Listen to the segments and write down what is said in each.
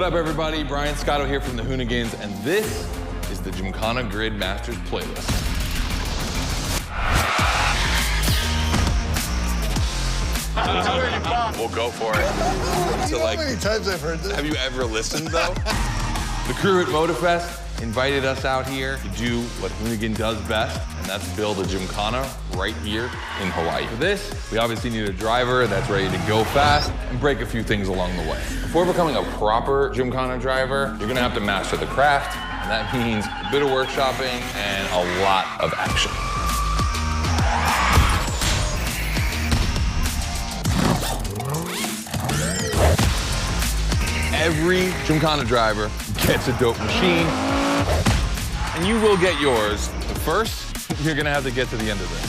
What up, everybody? Brian Scotto here from the Hoonigans, and this is the GYMKHANA Grid Masters playlist. We'll go for it. So, like, how many times I've heard this? Have you ever listened, though? The crew at Motorfest invited us out here to do what Hoonigan does best, and that's build a GYMKHANA right here in Hawaii. For this, we obviously need a driver that's ready to go fast and break a few things along the way. Before becoming a proper GYMKHANA driver, you're gonna have to master the craft, and that means a bit of workshopping and a lot of action. Every GYMKHANA driver gets a dope machine, and you will get yours. But first, you're gonna have to get to the end of this.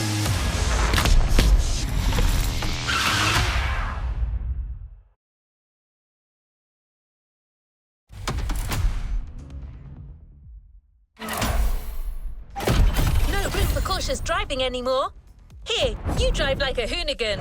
No room for cautious driving anymore. Here, you drive like a Hoonigan.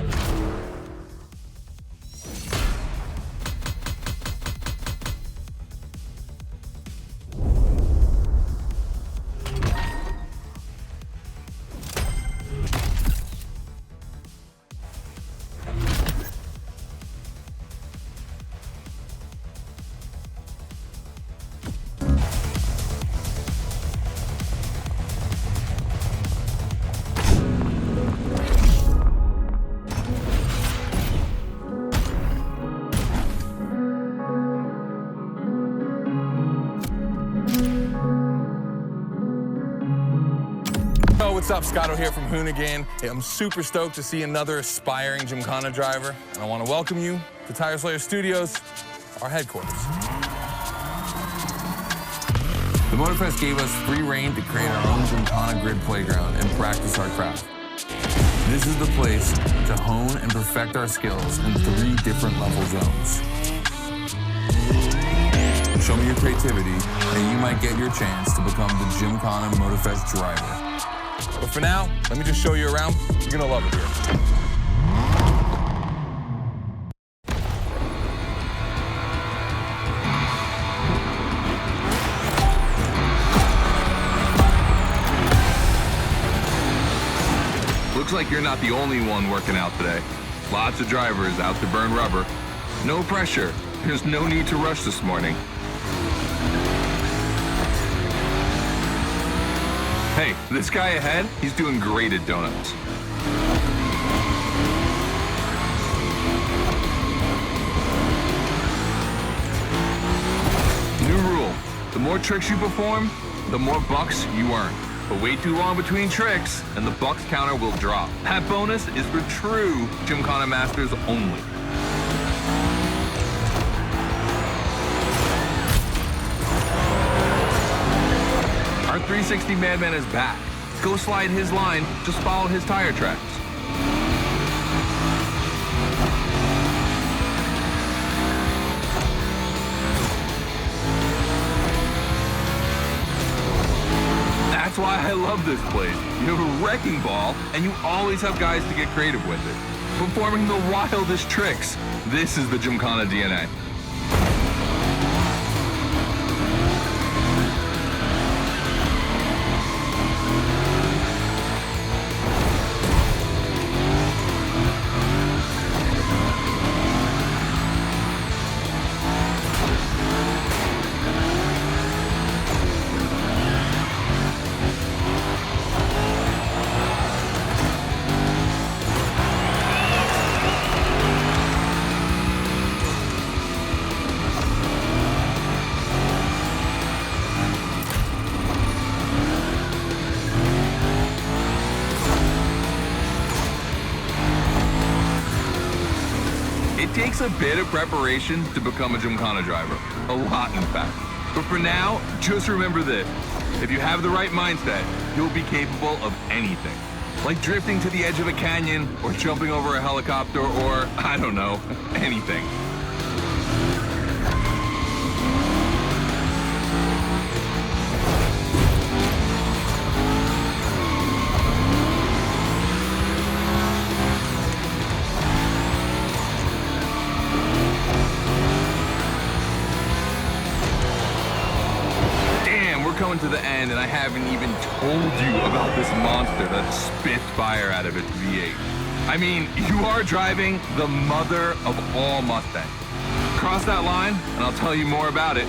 What's up, Scotto here from Hoonigan. Hey, I'm super stoked to see another aspiring GYMKHANA driver, and I want to welcome you to Tire Slayer Studios, our headquarters. The Motorfest gave us free reign to create our own GYMKHANA grid playground and practice our craft. This is the place to hone and perfect our skills in 3 different level zones. Show me your creativity, and you might get your chance to become the GYMKHANA Motorfest driver. But for now, let me just show you around. You're gonna love it here. Looks like you're not the only one working out today. Lots of drivers out to burn rubber. No pressure. There's no need to rush this morning. Hey, this guy ahead, he's doing great at donuts. New rule, the more tricks you perform, the more bucks you earn. But wait too long between tricks, and the bucks counter will drop. That bonus is for true GYMKHANA masters only. Our 360 Madman is back. Go slide his line, just follow his tire tracks. That's why I love this place. You have a wrecking ball, and you always have guys to get creative with it. Performing the wildest tricks. This is the GYMKHANA DNA. It takes a bit of preparation to become a GYMKHANA driver. A lot, in fact. But for now, just remember this. If you have the right mindset, you'll be capable of anything. Like drifting to the edge of a canyon, or jumping over a helicopter, or, I don't know, anything. to the end and I haven't even told you about this monster that spits fire out of its V8. I mean, you are driving the mother of all Mustangs. Cross that line and I'll tell you more about it.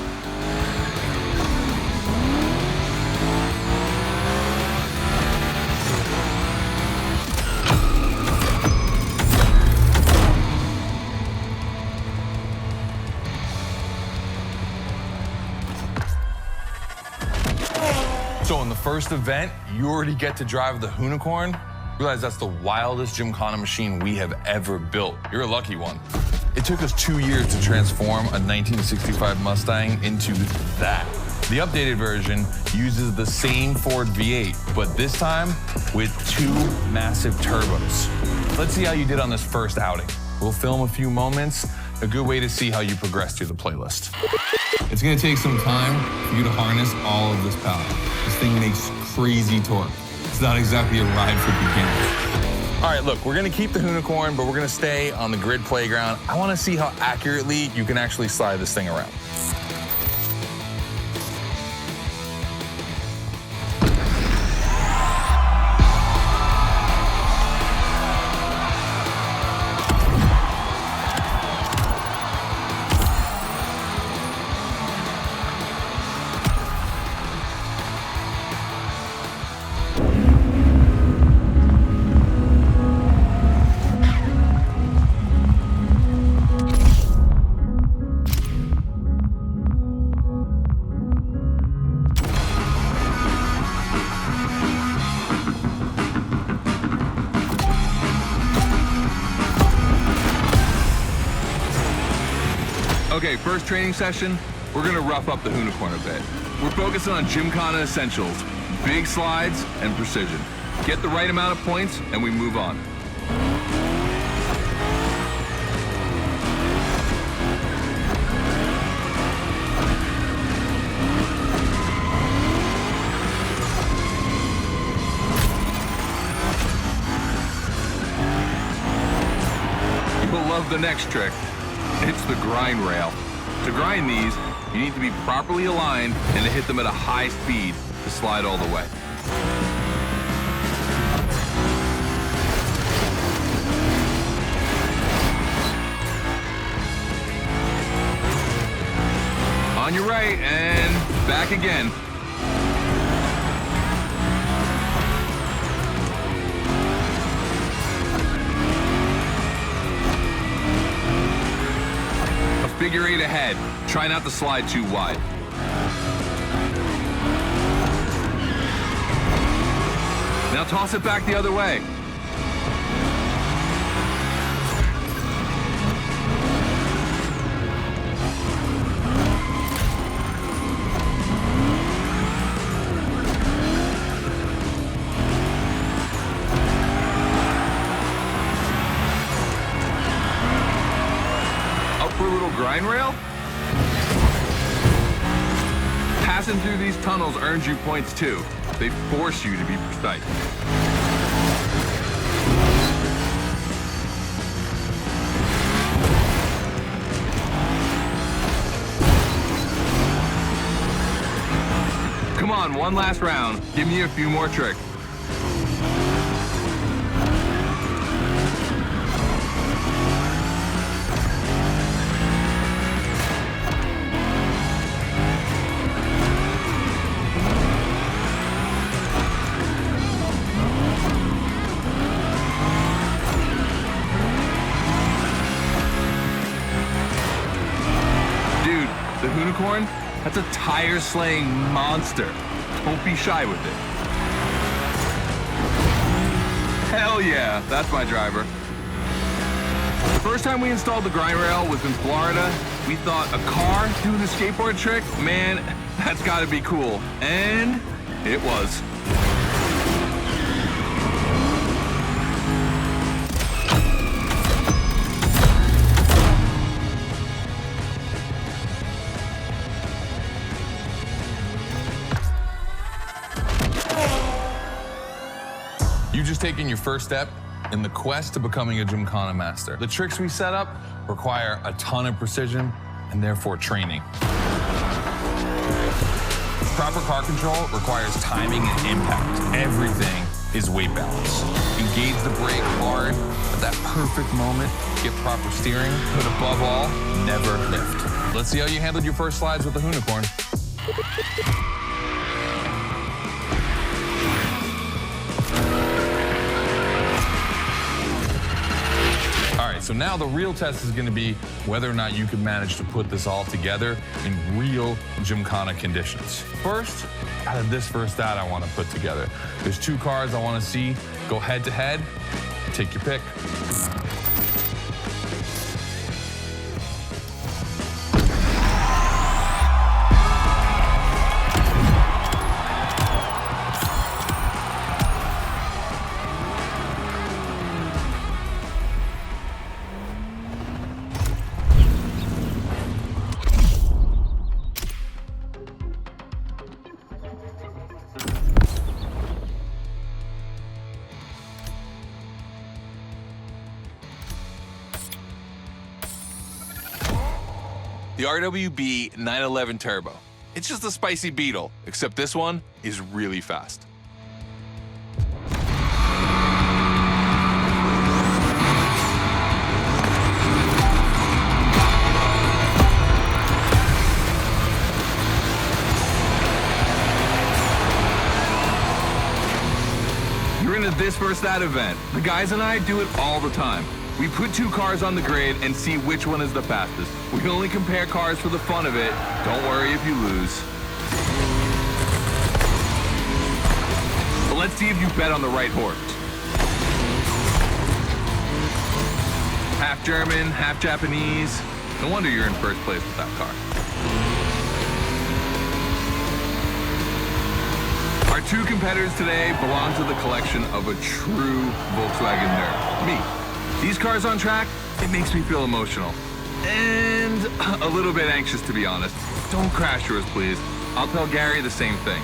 So in the first event, you already get to drive the Hoonigan. Realize that's the wildest GYMKHANA machine we have ever built. You're a lucky one. It took us 2 years to transform a 1965 Mustang into that. The updated version uses the same Ford V8, but this time with 2 massive turbos. Let's see how you did on this first outing. We'll film a few moments, a good way to see how you progress through the playlist. It's gonna take some time for you to harness all of this power. This thing makes crazy torque. It's not exactly a ride for beginners. All right, look, we're gonna keep the Hoonigan, but we're gonna stay on the grid playground. I wanna see how accurately you can actually slide this thing around. Okay, first training session, we're gonna rough up the Hoonigan a bit. We're focusing on GYMKHANA essentials, big slides and precision. Get the right amount of points and we move on. You'll love the next trick. It's the grind rail. To grind these, you need to be properly aligned and to hit them at a high speed to slide all the way. On your right and back again. Figure 8 ahead. Try not to slide too wide. Now toss it back the other way. Grind rail? Passing through these tunnels earns you points too. They force you to be precise. Come on, one last round. Give me a few more tricks. The Hoonigan, that's a tire-slaying monster. Don't be shy with it. Hell yeah, that's my driver. The first time we installed the grind rail was in Florida. We thought a car doing a skateboard trick? Man, that's gotta be cool. And it was. You've just taken your first step in the quest to becoming a GYMKHANA master. The tricks we set up require a ton of precision and therefore training. Proper car control requires timing and impact. Everything is weight balance. Engage the brake hard at that perfect moment. Get proper steering, but above all, never lift. Let's see how you handled your first slides with the Hoonicorn. All right, so now the real test is gonna be whether or not you can manage to put this all together in real GYMKHANA conditions. First, out of this first stat I wanna put together, there's 2 cars I wanna see go head to head. Take your pick. The RWB 911 Turbo. It's just a spicy Beetle, except this one is really fast. You're into this first that event. The guys and I do it all the time. We put 2 cars on the grid and see which one is the fastest. We can only compare cars for the fun of it. Don't worry if you lose. But let's see if you bet on the right horse. Half German, half Japanese. No wonder you're in first place with that car. Our 2 competitors today belong to the collection of a true Volkswagen nerd, me. These cars on track, it makes me feel emotional. And a little bit anxious, to be honest. Don't crash yours, please. I'll tell Gary the same thing.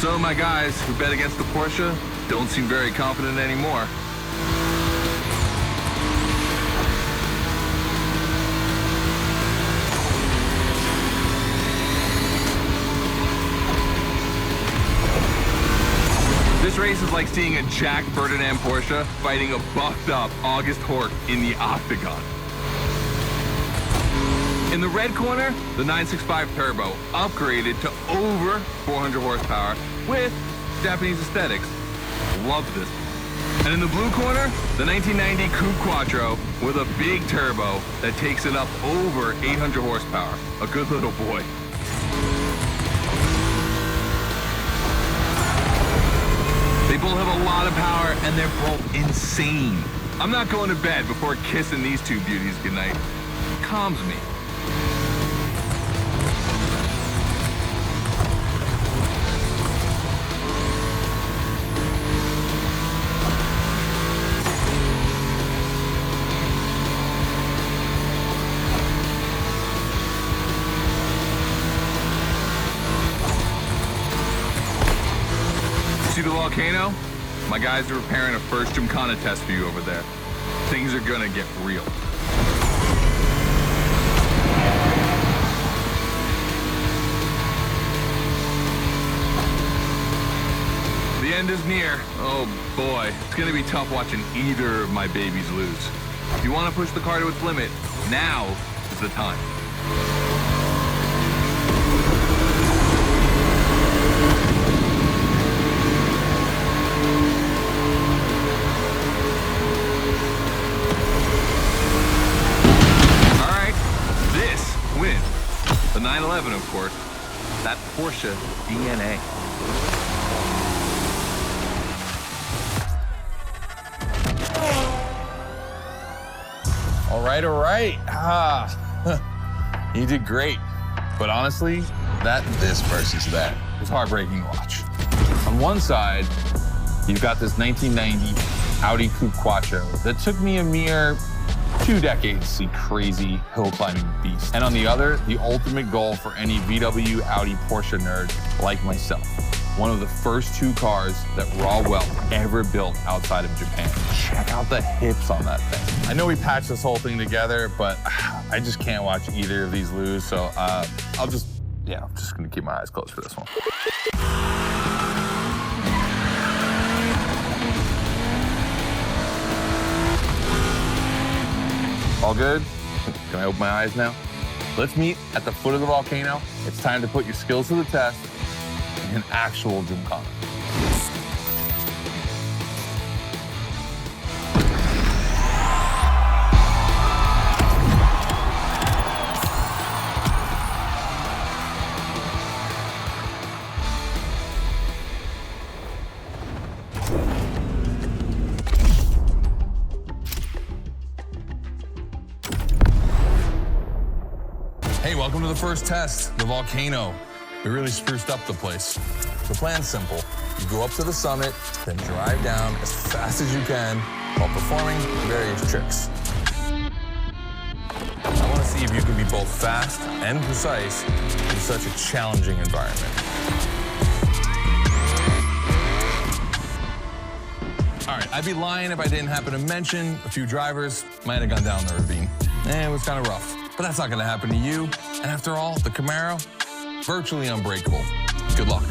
So my guys who bet against the Porsche don't seem very confident anymore. This race is like seeing a Jack Ferdinand Porsche fighting a buffed up August Hork in the octagon. In the red corner, the 965 Turbo, upgraded to over 400 horsepower with Japanese aesthetics. Love this. And in the blue corner, the 1990 Coupe Quattro with a big turbo that takes it up over 800 horsepower. A good little boy. They both have a lot of power and they're both insane. I'm not going to bed before kissing these 2 beauties goodnight. Calms me. See the Volkhana? My guys are preparing a first GYMKHANA test for you over there. Things are gonna get real. The end is near. Oh boy, it's gonna be tough watching either of my babies lose. If you wanna push the car to its limit, now is the time. The 911, of course. That Porsche DNA. All right. You did great. But honestly, this versus that was heartbreaking to watch. On one side, you've got this 1990 Audi Coupe Quattro that took me a mere 2 decades, the crazy hill climbing beast. And on the other, the ultimate goal for any VW, Audi, Porsche nerd like myself. One of the first 2 cars that Raw Weld ever built outside of Japan. Check out the hips on that thing. I know we patched this whole thing together, but I just can't watch either of these lose, so I'm just gonna keep my eyes closed for this one. All good? Can I open my eyes now? Let's meet at the foot of the volcano. It's time to put your skills to the test in an actual GYMKHANA. Hey, welcome to the first test, the volcano. We really spruced up the place. The plan's simple. You go up to the summit, then drive down as fast as you can while performing various tricks. I want to see if you can be both fast and precise in such a challenging environment. All right, I'd be lying if I didn't happen to mention a few drivers might have gone down the ravine. It was kind of rough, but that's not going to happen to you. And after all, the Camaro, virtually unbreakable. Good luck.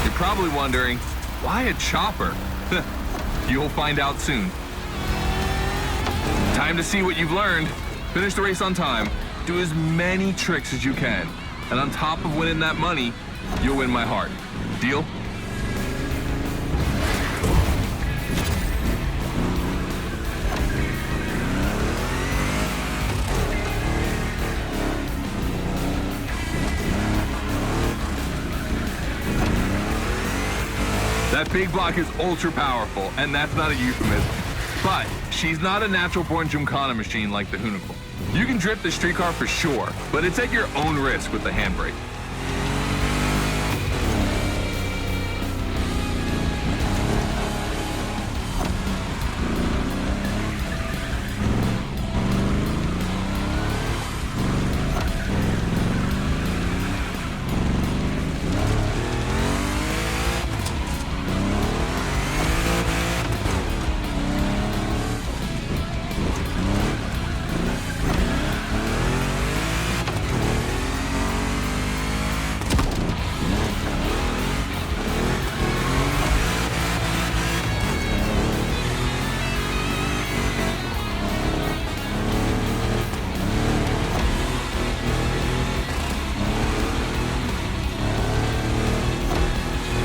You're probably wondering, why a chopper? You'll find out soon. Time to see what you've learned. Finish the race on time. Do as many tricks as you can. And on top of winning that money, you'll win my heart. Deal? That big block is ultra powerful, and that's not a euphemism. But she's not a natural-born GYMKHANA machine like the Hoonigan. You can drift the street car for sure, but it's at your own risk with the handbrake.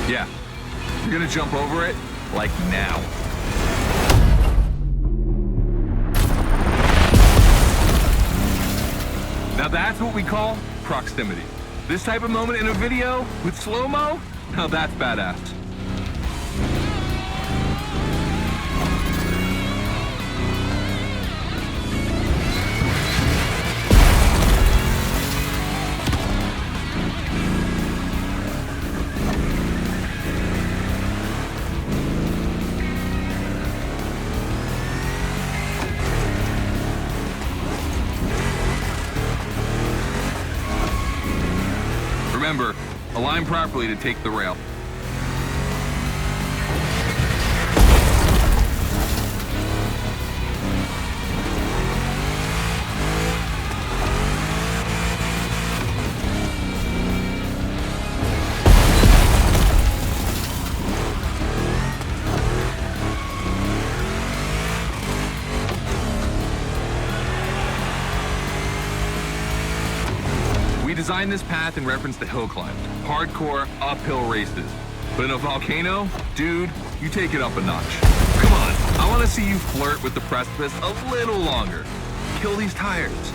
Yeah, you're gonna jump over it, like now. Now that's what we call proximity. This type of moment in a video with slow-mo, now that's badass. Remember, align properly to take the rail. We designed this path in reference to hill climbs, hardcore uphill races. But in a volcano, dude, you take it up a notch. Come on, I want to see you flirt with the precipice a little longer. Kill these tires.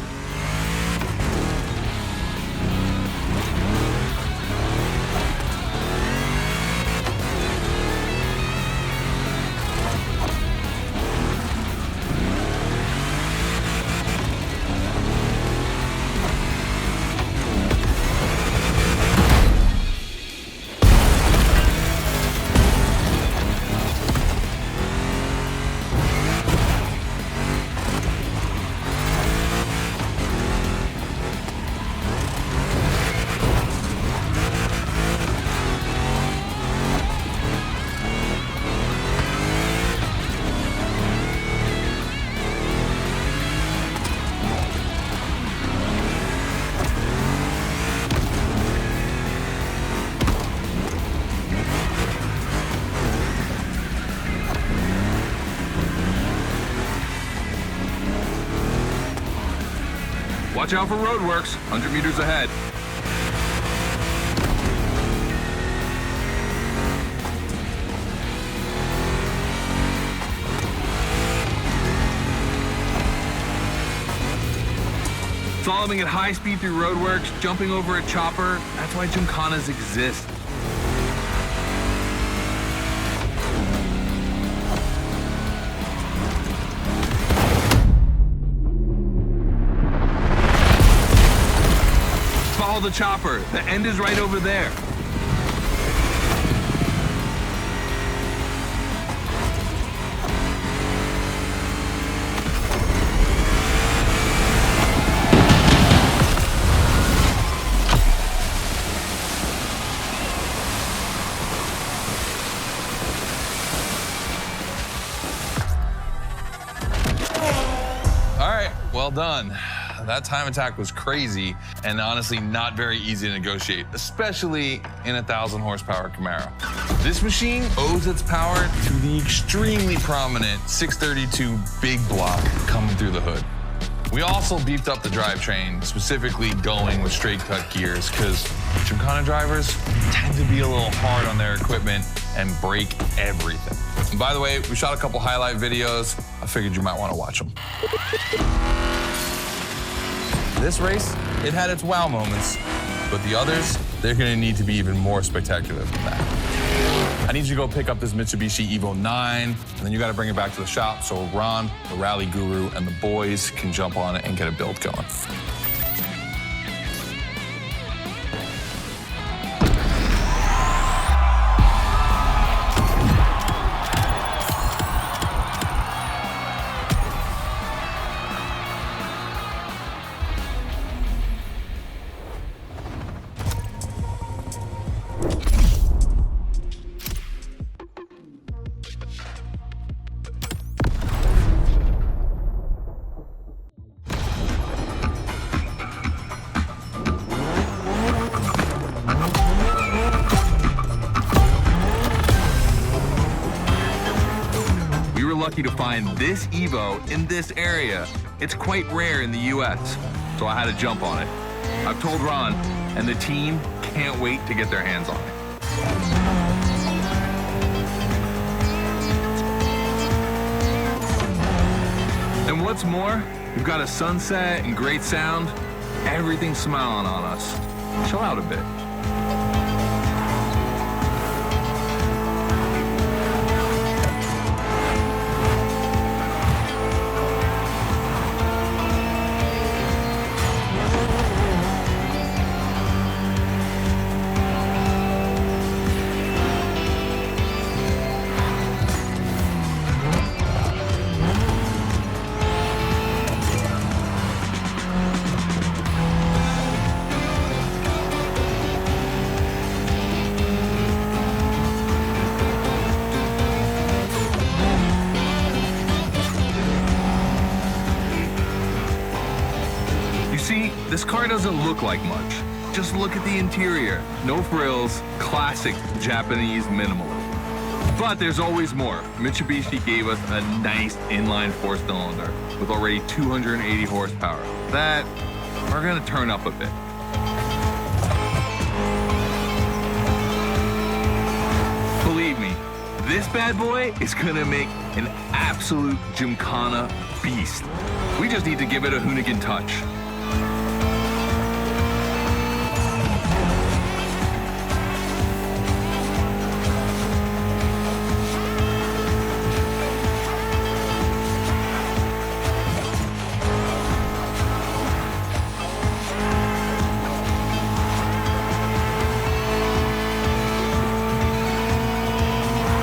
Watch out for roadworks, 100 meters ahead. Slaloming at high speed through roadworks, jumping over a chopper, that's why GYMKHANAs exist. Follow the chopper, the end is right over there. Well done. That time attack was crazy and honestly not very easy to negotiate, especially in a 1,000 horsepower Camaro. This machine owes its power to the extremely prominent 632 big block coming through the hood. We also beefed up the drivetrain, specifically going with straight cut gears, because GYMKHANA drivers tend to be a little hard on their equipment and break everything. And by the way, we shot a couple highlight videos. I figured you might want to watch them. This race, it had its wow moments, but the others, they're gonna need to be even more spectacular than that. I need you to go pick up this Mitsubishi Evo 9, and then you gotta bring it back to the shop so Ron, the rally guru, and the boys can jump on it and get a build going. Lucky to find this Evo in this area. It's quite rare in the US, so I had to jump on it. I've told Ron, and the team can't wait to get their hands on it. And what's more, we've got a sunset and great sound. Everything's smiling on us. Chill out a bit. See, this car doesn't look like much. Just look at the interior. No frills, classic Japanese minimalism. But there's always more. Mitsubishi gave us a nice inline 4-cylinder with already 280 horsepower. That are gonna turn up a bit. Believe me, this bad boy is gonna make an absolute GYMKHANA beast. We just need to give it a Hoonigan touch.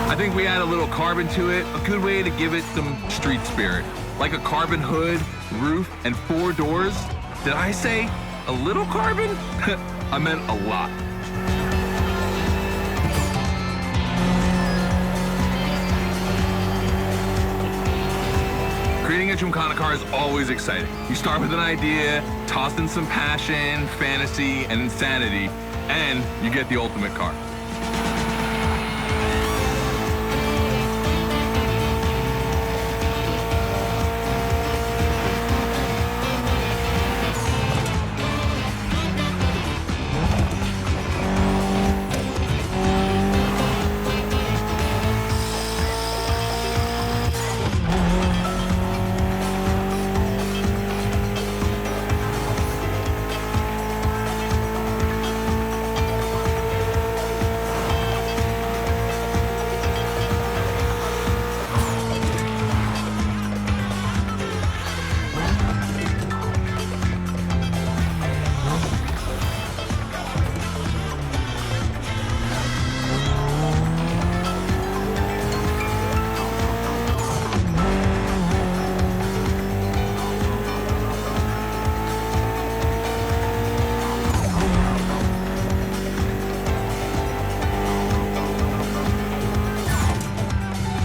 I think we add a little carbon to it, a good way to give it some street spirit. Like a carbon hood, roof, and 4 doors. Did I say a little carbon? I meant a lot. Creating a GYMKHANA car is always exciting. You start with an idea, toss in some passion, fantasy, and insanity, and you get the ultimate car.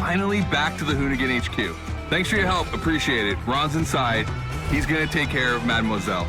finally back to the Hoonigan HQ. Thanks for your help, appreciate it. Ron's inside. He's gonna take care of Mademoiselle.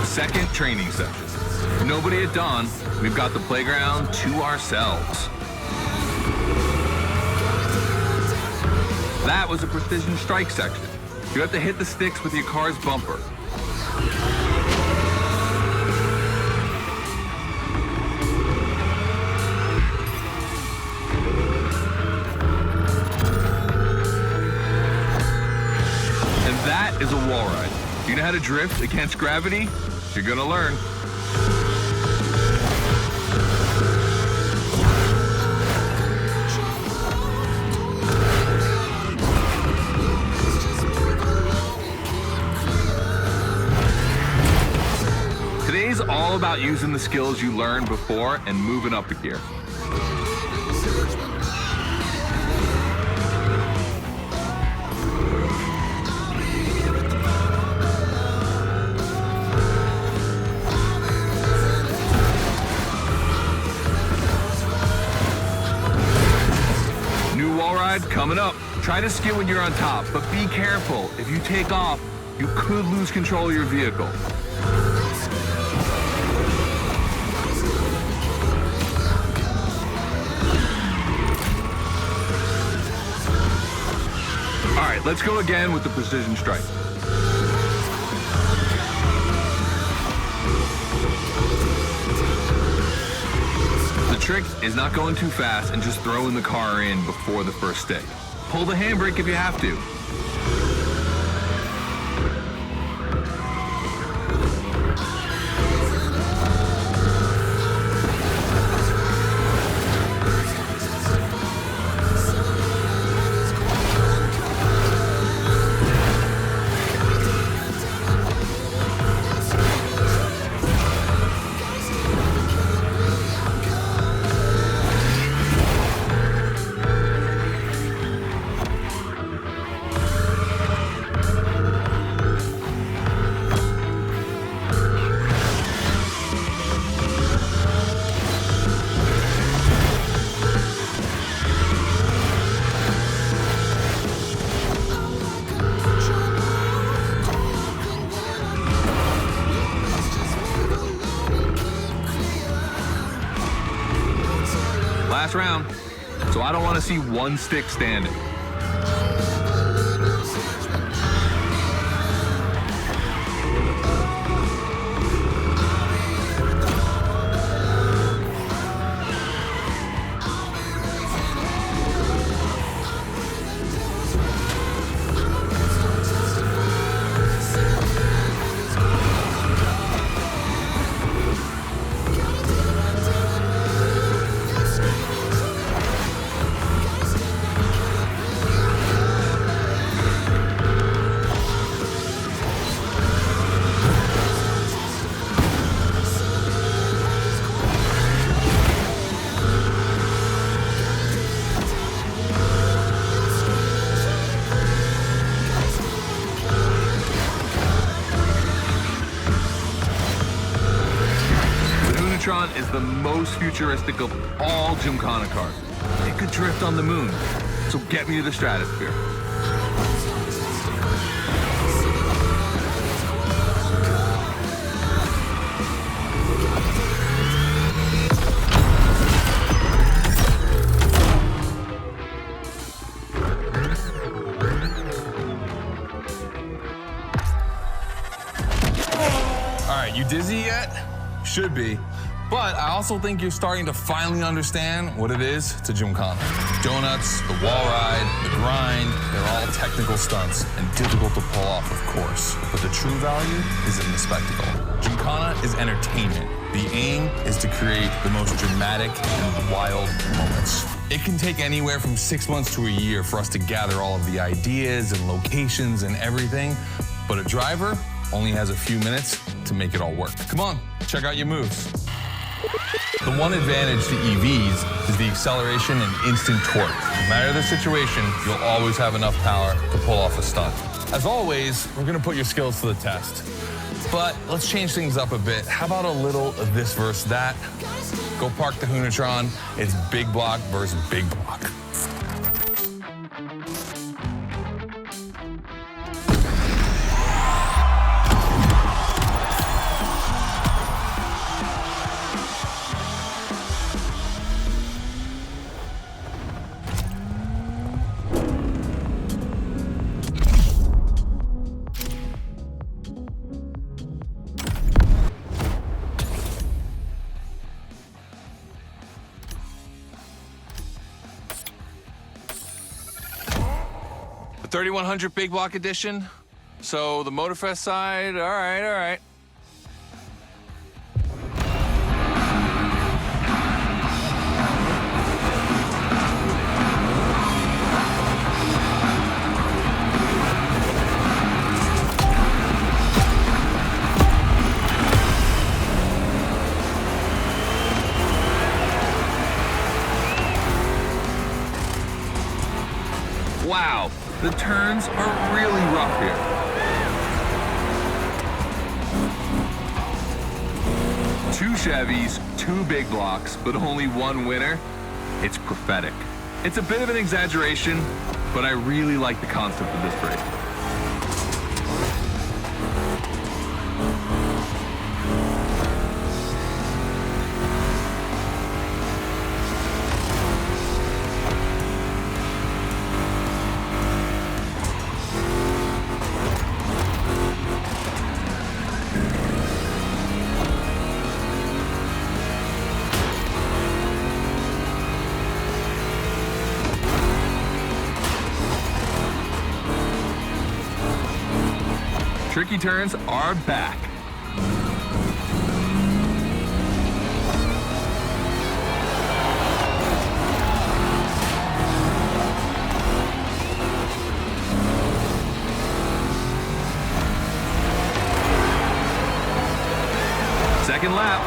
Second training session. Nobody at dawn. We've got the playground to ourselves. That was a precision strike section. You have to hit the sticks with your car's bumper. And that is a wall ride. You know how to drift against gravity? You're gonna learn. Today's all about using the skills you learned before and moving up a gear. Coming up, try to skid when you're on top, but be careful. If you take off, you could lose control of your vehicle. All right, let's go again with the precision strike. The trick is not going too fast and just throwing the car in before the first stick. Pull the handbrake if you have to. Last round, so I don't want to see one stick standing. Is the most futuristic of all GYMKHANA cars. It could drift on the moon, so get me to the stratosphere. All right, you dizzy yet? Should be. But I also think you're starting to finally understand what it is to GYMKHANA. Donuts, the wall ride, the grind, they're all technical stunts and difficult to pull off, of course. But the true value is in the spectacle. GYMKHANA is entertainment. The aim is to create the most dramatic and wild moments. It can take anywhere from 6 months to a year for us to gather all of the ideas and locations and everything, but a driver only has a few minutes to make it all work. Come on, check out your moves. The one advantage to EVs is the acceleration and instant torque. No matter the situation, you'll always have enough power to pull off a stunt. As always, we're gonna put your skills to the test. But let's change things up a bit. How about a little of this versus that? Go park the Hoonatron. It's big block versus big block. The 3100 big block edition. So the Motorfest side, all right. Wow, the turns are really rough here. Two Chevys, two big blocks, but only one winner. It's prophetic. It's a bit of an exaggeration, but I really like the concept of this break. Tricky turns are back. Second lap.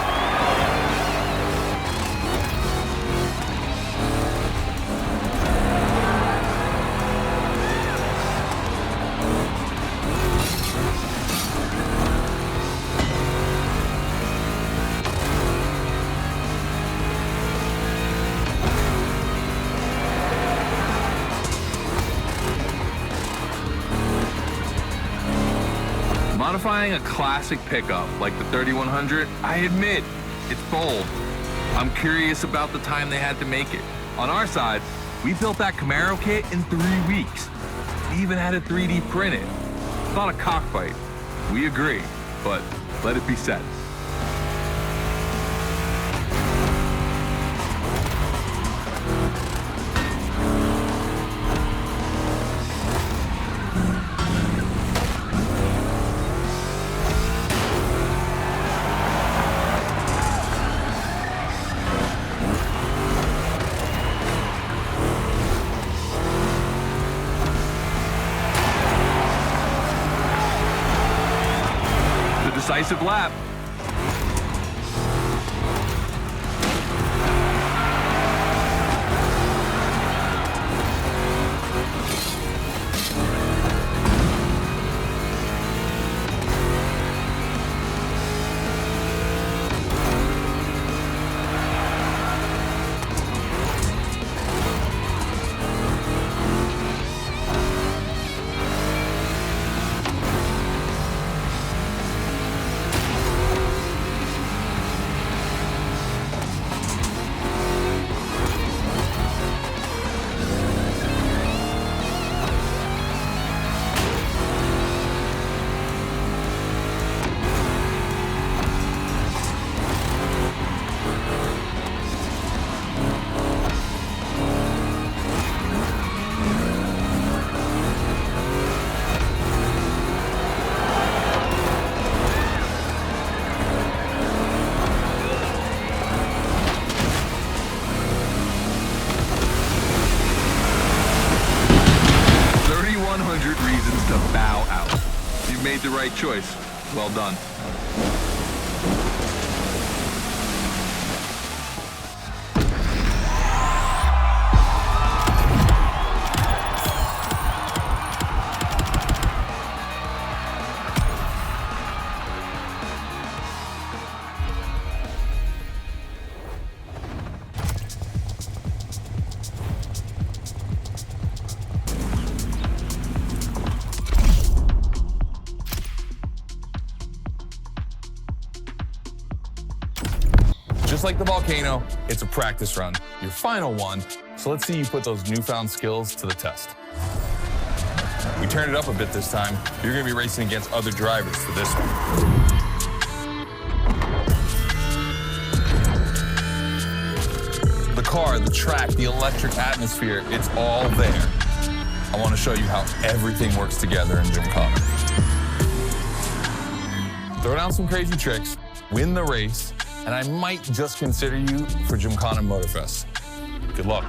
Modifying a classic pickup like the 3100, I admit, it's bold. I'm curious about the time they had to make it. On our side, we built that Camaro kit in 3 weeks. We even had it 3D printed. Thought a cockfight. We agree, but let it be said. Decisive lap. you've made the right choice. Well done. Just like the Volkhana, it's a practice run, your final one, so let's see you put those newfound skills to the test. We turned it up a bit this time. You're gonna be racing against other drivers for this one. The car, the track, the electric atmosphere, it's all there. I wanna show you how everything works together in GYMKHANA. Throw down some crazy tricks, win the race, and I might just consider you for GYMKHANA Motorfest. Good luck.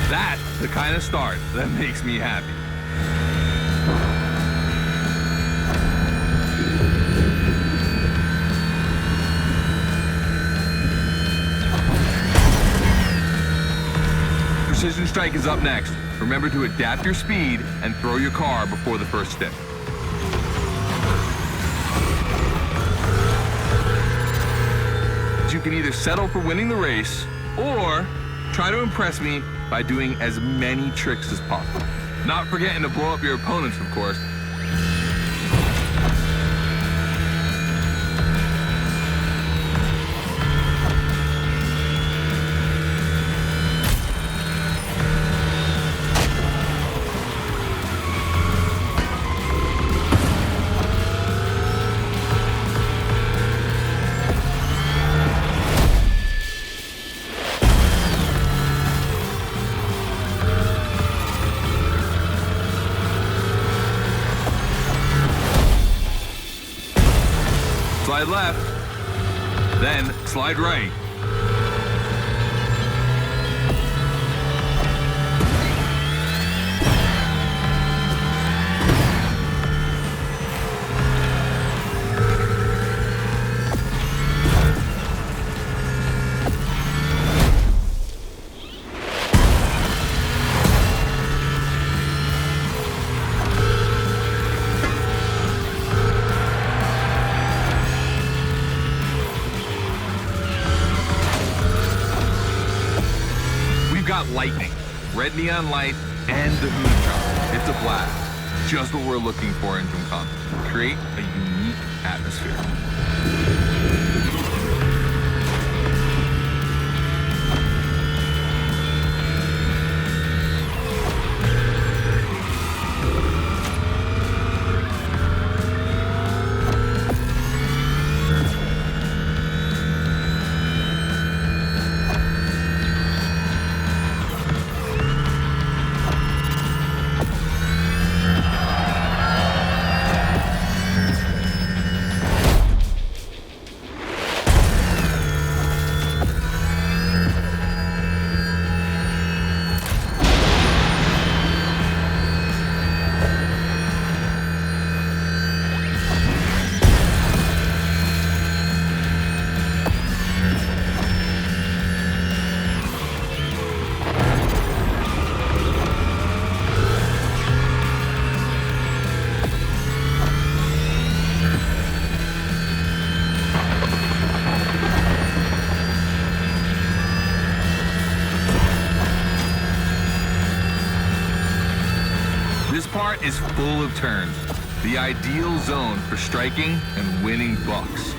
That's the kind of start that makes me happy. Precision Strike is up next. Remember to adapt your speed and throw your car before the first stick. You can either settle for winning the race or try to impress me by doing as many tricks as possible. Not forgetting to blow up your opponents, of course. Slide left, then slide right. Got lightning, red neon light, and the Hoonigan drop. It's a blast. Just what we're looking for in GYMKHANA. Create a unique atmosphere. This part is full of turns, the ideal zone for striking and winning bucks.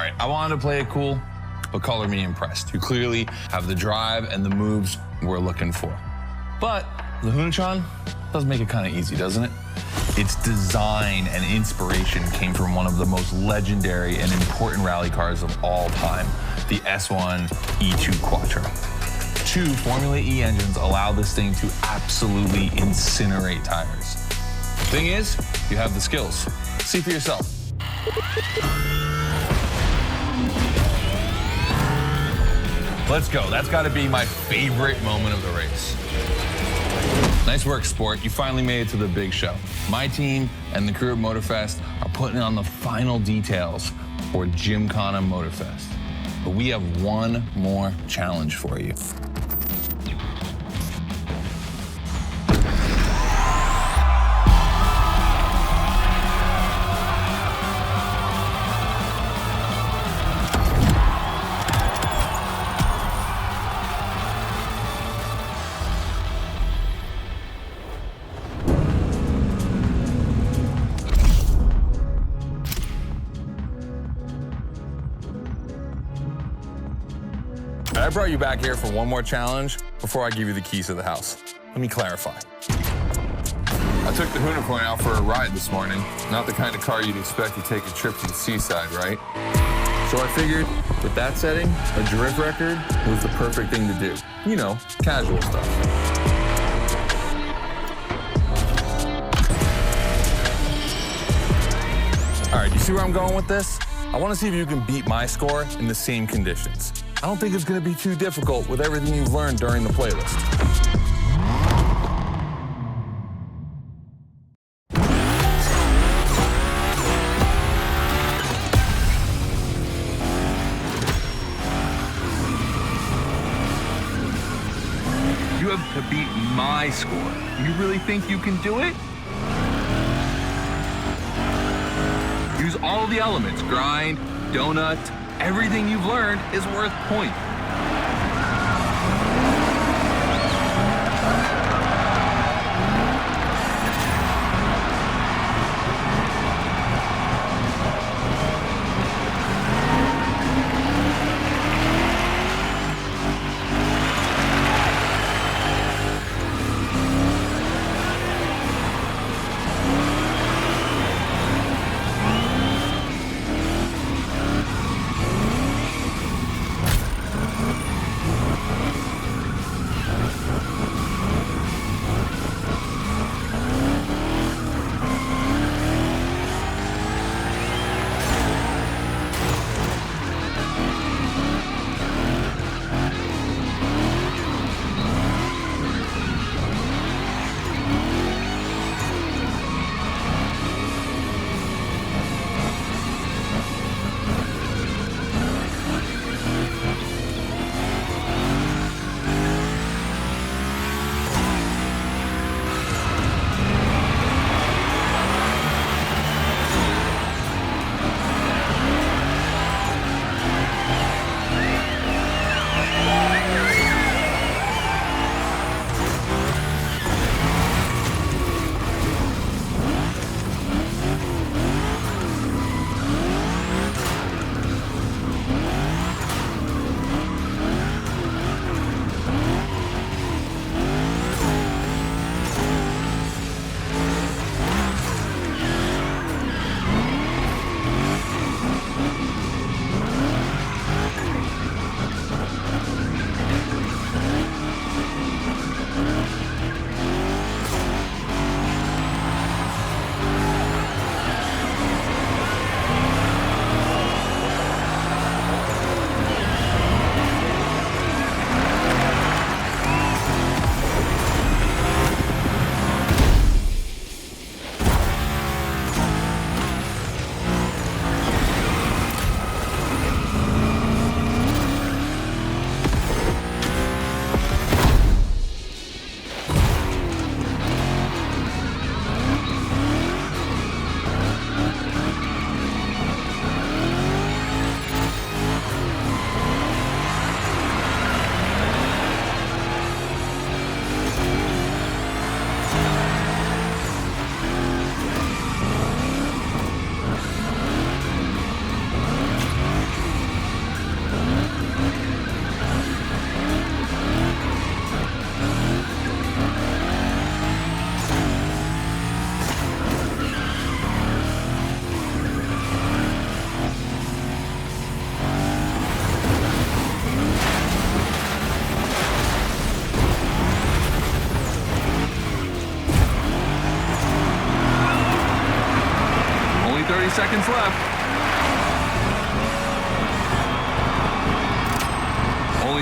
right, I wanted to play it cool, but color me impressed. You clearly have the drive and the moves we're looking for. But the Hoonigan does make it kind of easy, doesn't it? Its design and inspiration came from one of the most legendary and important rally cars of all time, the S1 E2 Quattro. 2 Formula E engines allow this thing to absolutely incinerate tires. Thing is, you have the skills. See for yourself. Let's go. That's got to be my favorite moment of the race. Nice work, Sport. You finally made it to the big show. My team and the crew at Motorfest are putting on the final details for GYMKHANA Motorfest. But we have one more challenge for you. I brought you back here for one more challenge before I give you the keys to the house. Let me clarify. I took the Hoonigan out for a ride this morning. Not the kind of car you'd expect to take a trip to the seaside, right? So I figured with that setting, a drift record was the perfect thing to do. You know, casual stuff. All right, you see where I'm going with this? I want to see if you can beat my score in the same conditions. I don't think it's going to be too difficult with everything you've learned during the playlist. You have to beat my score. You really think you can do it? Use all the elements, grind, donut, everything you've learned is worth points.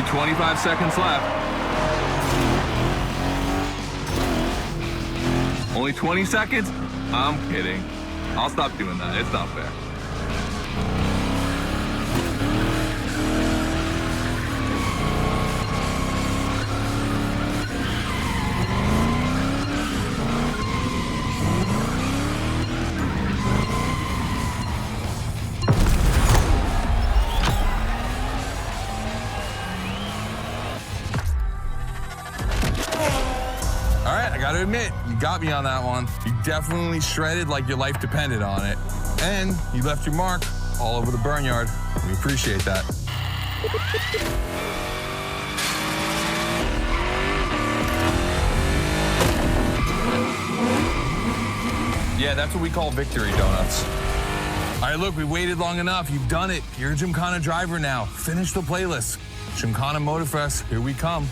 Only 25 seconds left. Only 20 seconds? I'm kidding. I'll stop doing that. It's not fair. I gotta admit, you got me on that one. You definitely shredded like your life depended on it. And you left your mark all over the Burnyard. We appreciate that. Yeah, that's what we call victory donuts. All right, look, we waited long enough. You've done it. You're a GYMKHANA driver now. Finish the playlist. GYMKHANA Motorfest, here we come.